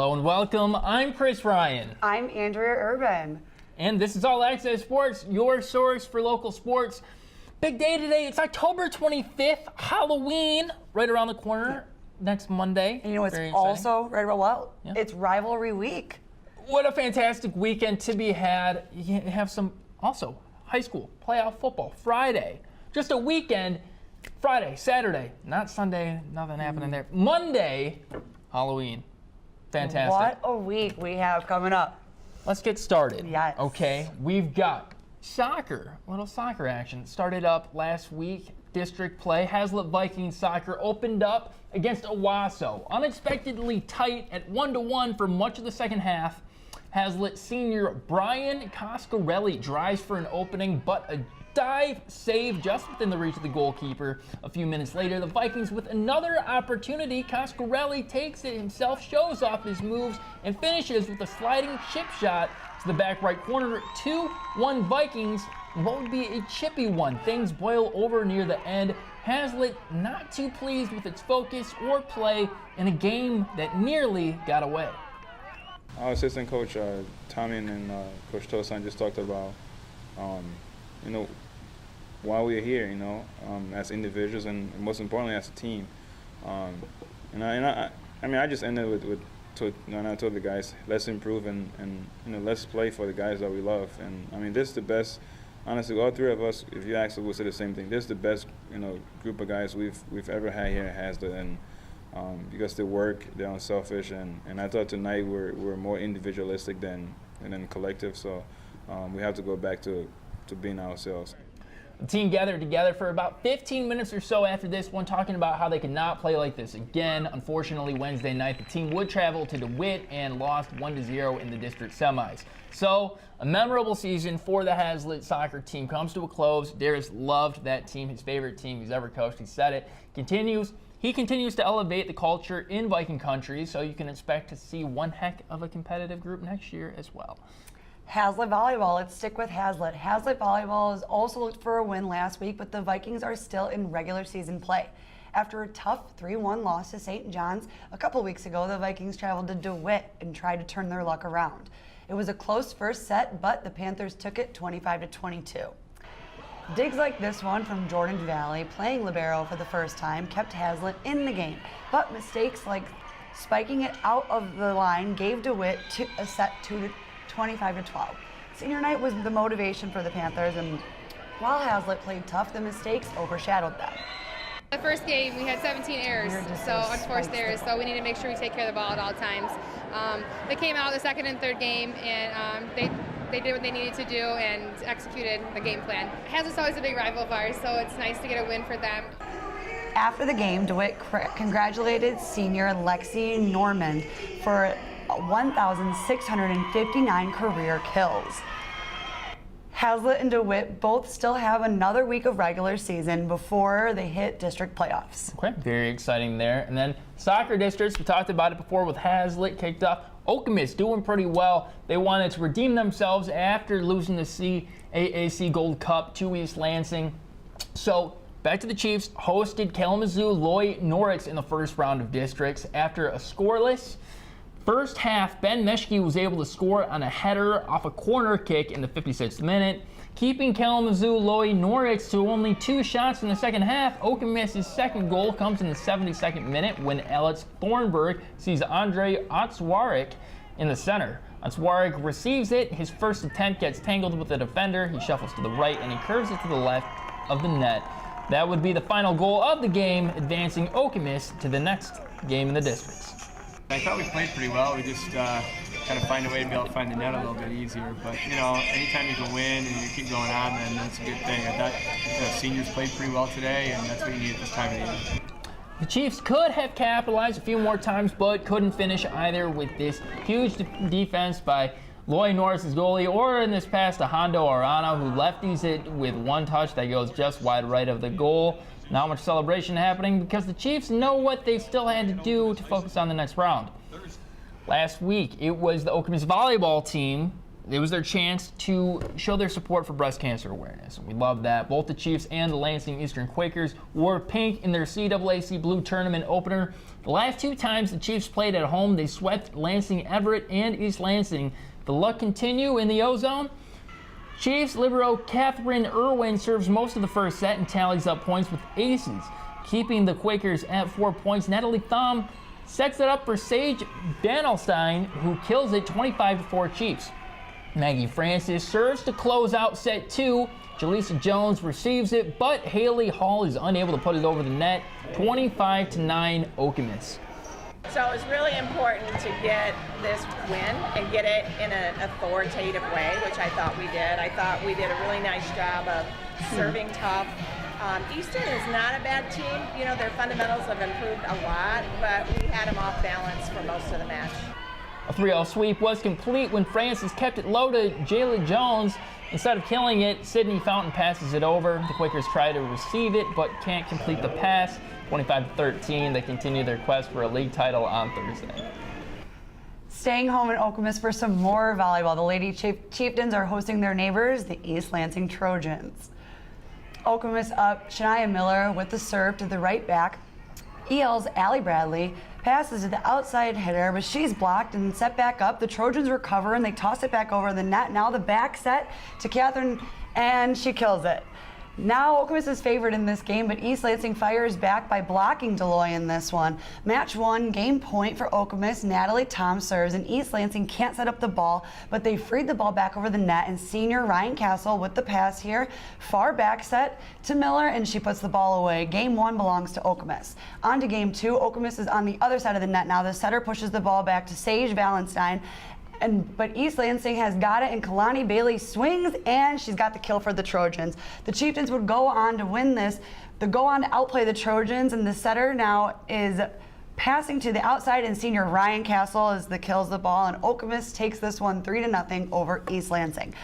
Hello and welcome. I'm Chris Ryan. I'm Andrea Urban. And this is All Access Sports, your source for local sports. Big day today. It's October 25th, Halloween, right around the corner next Monday. And you know what's also right about well? Yeah. It's rivalry week. What a fantastic weekend to be had. You have some also high school playoff football Friday. Just a weekend. Friday, Saturday, not Sunday, nothing happening there. Monday, Halloween. Fantastic. What a week we have coming up. Let's get started. Yes. Okay, we've got soccer, a little soccer action. Started up last week, district play. Hazlitt Vikings soccer opened up against Owasso. Unexpectedly tight at 1-1 for much of the second half. Hazlitt senior Brian Coscarelli drives for an opening, but a dive save just within the reach of the goalkeeper. A few minutes later, the Vikings with another opportunity. Coscarelli takes it himself, shows off his moves, and finishes with a sliding chip shot to the back right corner. 2-1 Vikings. What would be a chippy one? Things boil over near the end. Hazlitt not too pleased with its focus or play in a game that nearly got away. Our assistant coach, Tommy, and Coach Tosan just talked about, why we're here, as individuals and most importantly as a team. I just ended and I told the guys, let's improve and let's play for the guys that we love. And this is the best. Honestly, all three of us, if you ask us, we'll say the same thing. This is the best, group of guys we've ever had here at Hazlitt, and because they work, they're unselfish, and I thought tonight we're more individualistic than collective. So we have to go back to being ourselves. The team gathered together for about 15 minutes or so after this one, talking about how they could not play like this again. Unfortunately, Wednesday night, the team would travel to DeWitt and lost 1-0 in the district semis. So, a memorable season for the Hazlitt soccer team comes to a close. Darius loved that team, his favorite team he's ever coached. He said it. He continues to elevate the culture in Viking country, so you can expect to see one heck of a competitive group next year as well. Hazlitt Volleyball, let's stick with Hazlitt. Hazlitt Volleyball has also looked for a win last week, but the Vikings are still in regular season play. After a tough 3-1 loss to St. John's a couple weeks ago, the Vikings traveled to DeWitt and tried to turn their luck around. It was a close first set, but the Panthers took it 25-22. Digs like this one from Jordan Valley, playing libero for the first time, kept Hazlitt in the game, but mistakes like spiking it out of the line gave DeWitt a set 25-12. Senior night was the motivation for the Panthers, and while Hazlitt played tough, the mistakes overshadowed them. The first game, we had 17 errors, so unforced errors, so we need to make sure we take care of the ball at all times. They came out the second and third game, and they did what they needed to do and executed the game plan. Hazlitt's always a big rival of ours, so it's nice to get a win for them. After the game, DeWitt congratulated senior Lexi Norman for 1,659 career kills. Hazlitt and DeWitt both still have another week of regular season before they hit district playoffs. Okay, very exciting there. And then soccer districts, we talked about it before with Hazlitt kicked off. Okemos doing pretty well. They wanted to redeem themselves after losing the CAAC Gold Cup to East Lansing. So back to the Chiefs, hosted Kalamazoo Loy Norix in the first round of districts. After a scoreless first half, Ben Meshke was able to score on a header off a corner kick in the 56th minute, keeping Kalamazoo Loy Norix to only 2 shots in the second half. Okemos' second goal comes in the 72nd minute when Alex Thornburg sees Andre Otswarik in the center. Otswarik receives it. His first attempt gets tangled with the defender. He shuffles to the right and he curves it to the left of the net. That would be the final goal of the game, advancing Okemos to the next game in the districts. I thought we played pretty well. We just kind of find a way to be able to find the net a little bit easier. But, anytime you can win and you keep going on, then that's a good thing. I thought the seniors played pretty well today, and that's what you need at this time of the year. The Chiefs could have capitalized a few more times, but couldn't finish either with this huge defense by Loy Norris' goalie, or in this pass to Hondo Arana, who lefties it with one touch that goes just wide right of the goal. Not much celebration happening because the Chiefs know what they still had to do to focus on the next round. Last week, it was the Okemos Volleyball team it was their chance to show their support for breast cancer awareness. We love that. Both the Chiefs and the Lansing Eastern Quakers wore pink in their CAAC Blue tournament opener. The last 2 times the Chiefs played at home, they swept Lansing Everett and East Lansing. The luck continue in the O-Zone. Chiefs libero Catherine Irwin serves most of the first set and tallies up points with aces, keeping the Quakers at 4 points. Natalie Thom sets it up for Sage Banelstein, who kills it 25-4 Chiefs. Maggie Francis serves to close out set 2. Jaleesa Jones receives it, but Haley Hall is unable to put it over the net. 25-9 Okemos. So it was really important to get this win and get it in an authoritative way, which I thought we did. I thought we did a really nice job of serving tough. Eastern is not a bad team. You know, their fundamentals have improved a lot, but we had them off balance for most of the match. A 3-0 sweep was complete when Francis kept it low to Jayla Jones. Instead of killing it, Sydney Fountain passes it over. The Quakers try to receive it, but can't complete the pass. 25-13, they continue their quest for a league title on Thursday. Staying home in Okemos for some more volleyball. The Lady Chieftains are hosting their neighbors, the East Lansing Trojans. Okemos up, Shania Miller with the serve to the right back. EL's Allie Bradley passes to the outside hitter, but she's blocked and set back up. The Trojans recover and they toss it back over the net. Now the back set to Catherine, and she kills it. Now Okemos is favored in this game, but East Lansing fires back by blocking Deloy in this one. Match 1, game point for Okemos. Natalie Thom serves, and East Lansing can't set up the ball, but they freed the ball back over the net, and senior Ryan Castle with the pass here. Far back set to Miller, and she puts the ball away. Game 1 belongs to Okemos. On to game 2. Okemos is on the other side of the net now. The setter pushes the ball back to Sage Valentine. But East Lansing has got it, and Kalani Bailey swings, and she's got the kill for the Trojans. The Chieftains would go on to win this. They go on to outplay the Trojans, and the setter now is passing to the outside, and senior Ryan Castle as the kills the ball, and Okemos takes this one 3-0 over East Lansing.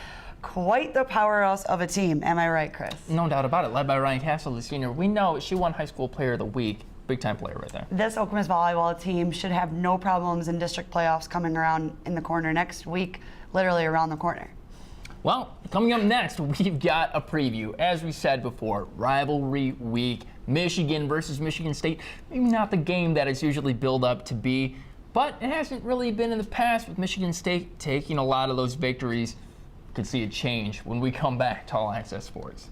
Quite the powerhouse of a team, am I right, Chris? No doubt about it, led by Ryan Castle, the senior. We know she won High School Player of the Week. Big time player right there. This Okemos volleyball team should have no problems in district playoffs coming around in the corner next week, literally around the corner. Well, coming up next, we've got a preview. As we said before, rivalry week, Michigan versus Michigan State. Maybe not the game that it's usually built up to be, but it hasn't really been in the past with Michigan State taking a lot of those victories. Could see a change when we come back to All Access Sports.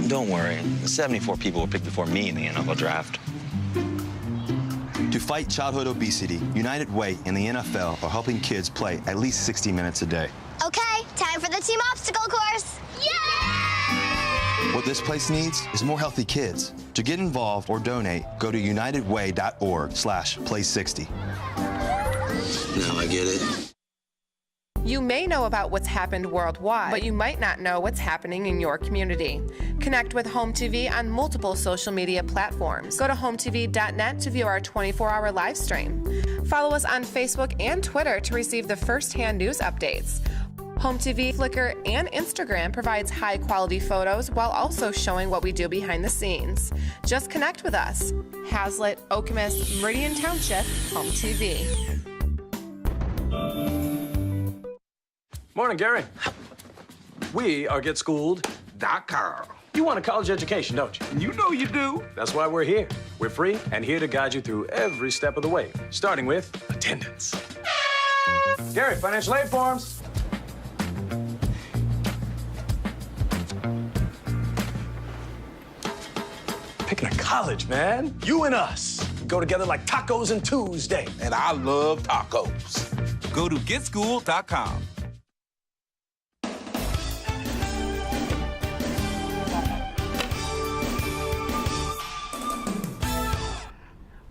Don't worry, 74 people were picked before me in the NFL draft. To fight childhood obesity, United Way and the NFL are helping kids play at least 60 minutes a day. Okay, time for the team obstacle course. Yay! What this place needs is more healthy kids. To get involved or donate, go to unitedway.org/play60. Now I get it. You may know about what's happened worldwide, but you might not know what's happening in your community. Connect with HOMTV on multiple social media platforms. Go to HOMTV.net to view our 24-hour live stream. Follow us on Facebook and Twitter to receive the first-hand news updates. HOMTV, Flickr, and Instagram provides high-quality photos while also showing what we do behind the scenes. Just connect with us. Hazlet, Okemos, Meridian Township, HOMTV. Morning, Gary. We are GetSchooled.com. You want a college education, don't you? You know you do. That's why we're here. We're free and here to guide you through every step of the way, starting with attendance. Gary, financial aid forms. Picking a college, man. You and us. We go together like tacos and Tuesday. And I love tacos. Go to GetSchooled.com.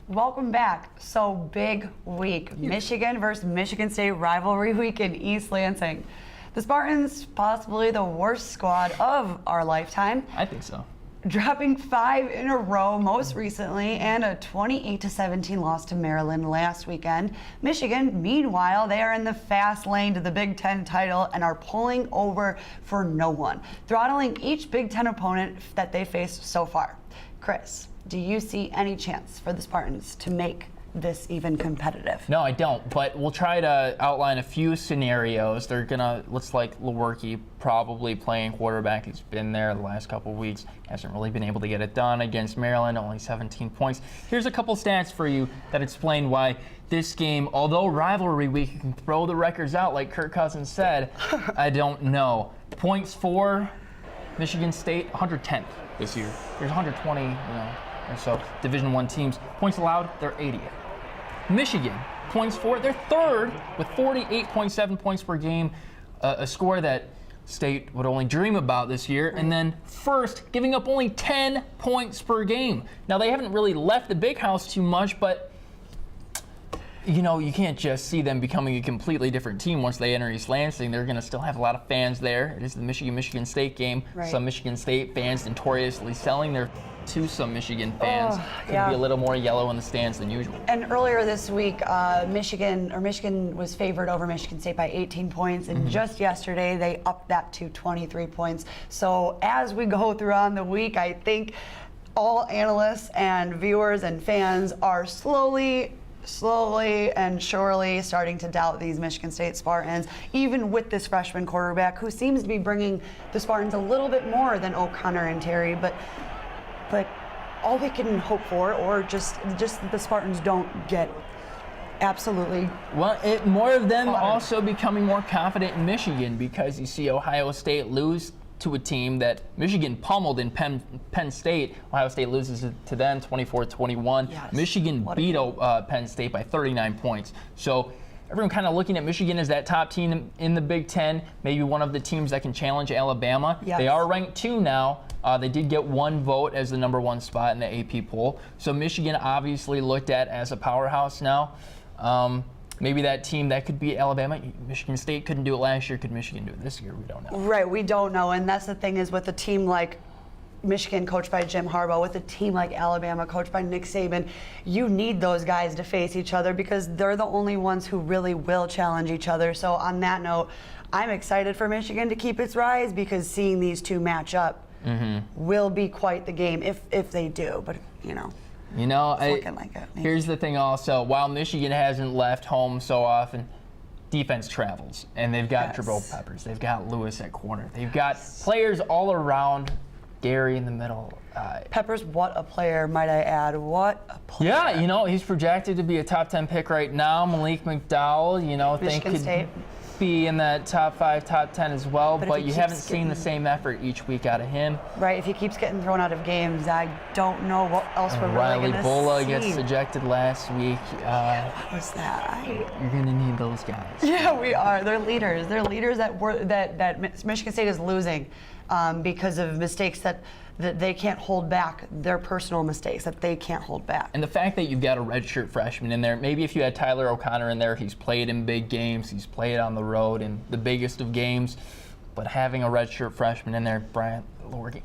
Welcome back. So big week. Michigan versus Michigan State rivalry week in East Lansing. The Spartans, possibly the worst squad of our lifetime. I think so. dropping 5 in a row most recently, and a 28-17 loss to Maryland last weekend. Michigan, meanwhile, they are in the fast lane to the Big Ten title and are pulling over for no one, throttling each Big Ten opponent that they faced so far. Chris, do you see any chance for the Spartans to make this even competitive? No, I don't, but we'll try to outline a few scenarios. They're gonna, looks like Lewerke probably playing quarterback. He's been there the last couple of weeks, hasn't really been able to get it done against Maryland, only 17 points. Here's a couple stats for you that explain why this game, although rivalry week, you can throw the records out like Kirk Cousins said, I don't know. Points for Michigan State, 110th this year. There's 120, or so Division I teams. Points allowed, they're 80th. Michigan, points for, they're third with 48.7 points per game, a score that State would only dream about this year. And then first, giving up only 10 points per game. Now, they haven't really left the big house too much, but you can't just see them becoming a completely different team once they enter East Lansing. They're going to still have a lot of fans there. It is the Michigan State game. Right. Some Michigan State fans notoriously selling their to some Michigan fans. Could be a little more yellow in the stands than usual. And earlier this week, Michigan was favored over Michigan State by 18 points, and just yesterday they upped that to 23 points. So as we go throughout the week, I think all analysts and viewers and fans are slowly and surely starting to doubt these Michigan State Spartans, even with this freshman quarterback who seems to be bringing the Spartans a little bit more than O'Connor and Terry. But all we can hope for, or just the Spartans don't get absolutely. Well, more of them also becoming more confident in Michigan, because you see Ohio State lose to a team that Michigan pummeled in Penn State. Ohio State loses to them 24-21. Yes. Michigan beat Penn State by 39 points. So everyone kind of looking at Michigan as that top team in the Big Ten, maybe one of the teams that can challenge Alabama. Yes. They are ranked 2 now. They did get 1 vote as the number 1 spot in the AP poll. So Michigan obviously looked at as a powerhouse now. Maybe that team that could beat Alabama. Michigan State couldn't do it last year. Could Michigan do it this year? We don't know. Right, we don't know. And that's the thing is with a team like Michigan coached by Jim Harbaugh, with a team like Alabama coached by Nick Saban, you need those guys to face each other because they're the only ones who really will challenge each other. So on that note, I'm excited for Michigan to keep its rise, because seeing these two match up will be quite the game if they do. But here's the thing also. While Michigan hasn't left home so often, defense travels. And they've got Jabril Peppers. They've got Lewis at corner. They've got players all around. Gary in the middle. Peppers, what a player, might I add. What a player. Yeah, he's projected to be a top 10 pick right now. Malik McDowell, think could be in that top 5, top 10 as well, but you haven't seen the same effort each week out of him. Right, if he keeps getting thrown out of games, I don't know what else we're really going to see. Riley Bulla gets ejected last week. What was that? You're going to need those guys. Yeah, we are. They're leaders. They're leaders that Michigan State is losing because of mistakes that they can't hold back, their personal mistakes that they can't hold back. And the fact that you've got a redshirt freshman in there, maybe if you had Tyler O'Connor in there, he's played in big games, he's played on the road in the biggest of games, but having a redshirt freshman in there, Bryant Lewerke,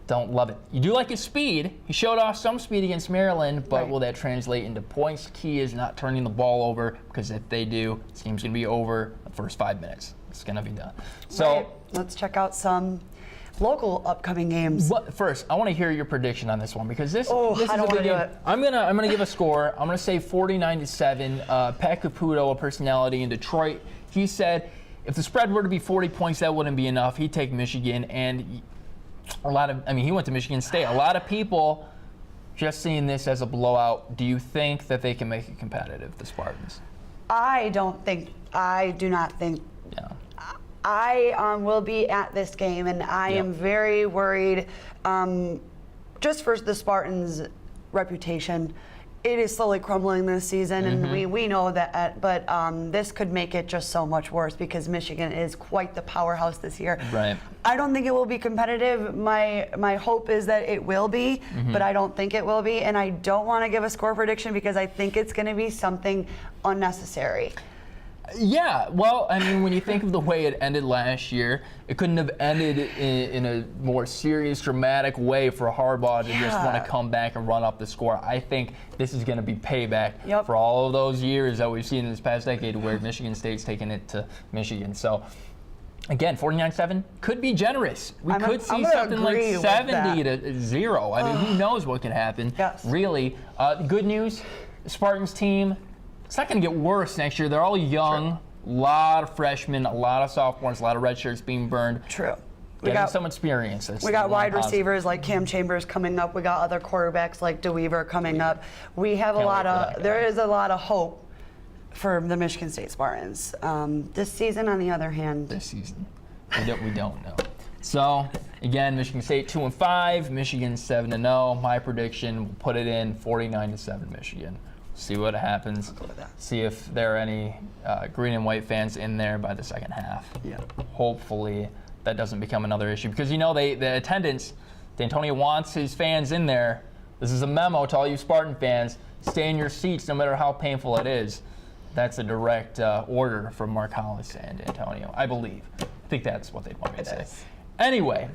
don't love it. You do like his speed. He showed off some speed against Maryland, but will that translate into points? Key is not turning the ball over, because if they do, the game's going to be over the first 5 minutes. It's going to be done. So let's check out some local upcoming games. But first, I want to hear your prediction on this one, because this is I don't a big game. Do it. I'm gonna give a score. I'm gonna say 49-7. Pat Caputo, a personality in Detroit, he said if the spread were to be 40 points, that wouldn't be enough. He'd take Michigan, and he went to Michigan State. A lot of people just seeing this as a blowout. Do you think that they can make it competitive, the Spartans? I do not think. Yeah. I will be at this game, and I am very worried just for the Spartans' reputation. It is slowly crumbling this season, and we know that, but this could make it just so much worse, because Michigan is quite the powerhouse this year. Right. I don't think it will be competitive. My hope is that it will be, but I don't think it will be, and I don't want to give a score prediction because I think it's going to be something unnecessary. Yeah, well, I mean, when you think of the way it ended last year, it couldn't have ended in a more serious, dramatic way for Harbaugh to just want to come back and run up the score. I think this is going to be payback for all of those years that we've seen in this past decade where Michigan State's taken it to Michigan. So, again, 49-7 could be generous. We could see something like 70-0. I mean, who knows what can happen, really. Good news, the Spartans team, it's not going to get worse next year. They're all young, a lot of freshmen, a lot of sophomores, a lot of red shirts being burned. True. Getting some experience. We got wide receivers like Cam Chambers coming up. We got other quarterbacks like DeWeaver coming up. We have there is a lot of hope for the Michigan State Spartans. This season, on the other hand. This season, we don't know. So, again, Michigan State 2-5, Michigan 7-0. My prediction, we'll put it in 49-7 Michigan. See what happens. See if there are any green and white fans in there by the second half. Yeah. Hopefully that doesn't become another issue because the attendance, Dantonio wants his fans in there. This is a memo to all you Spartan fans. Stay in your seats no matter how painful it is. That's a direct order from Mark Hollis and Dantonio, I believe. I think that's what they'd want me to say. Anyway,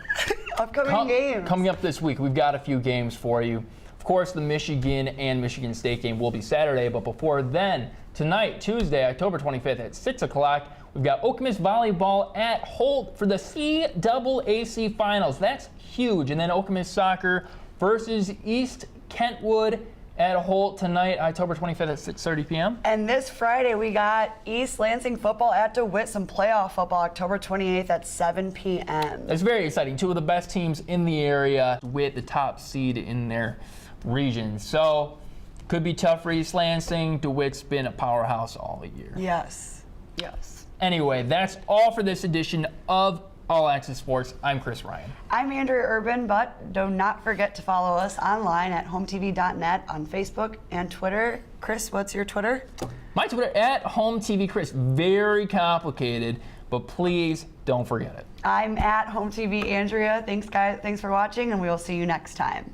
upcoming games. Coming up this week, we've got a few games for you. Of course, the Michigan and Michigan State game will be Saturday, but before then, tonight, Tuesday, October 25th at 6 o'clock, we've got Okemos Volleyball at Holt for the CAAC Finals. That's huge. And then Okemos Soccer versus East Kentwood at Holt tonight, October 25th at 6:30 p.m. And this Friday, we got East Lansing football at DeWitt, some playoff football, October 28th at 7 p.m. It's very exciting. Two of the best teams in the area with the top seed in their region. So, could be tough for East Lansing. DeWitt's been a powerhouse all year. Yes. Yes. Anyway, that's all for this edition of All Access Sports. I'm Chris Ryan. I'm Andrea Urban, but do not forget to follow us online at HOMTV.net on Facebook and Twitter. Chris, what's your Twitter? My Twitter at HOMTVChris. Very complicated, but please don't forget it. I'm at HOMTV Andrea. Thanks, guys. Thanks for watching, and we will see you next time.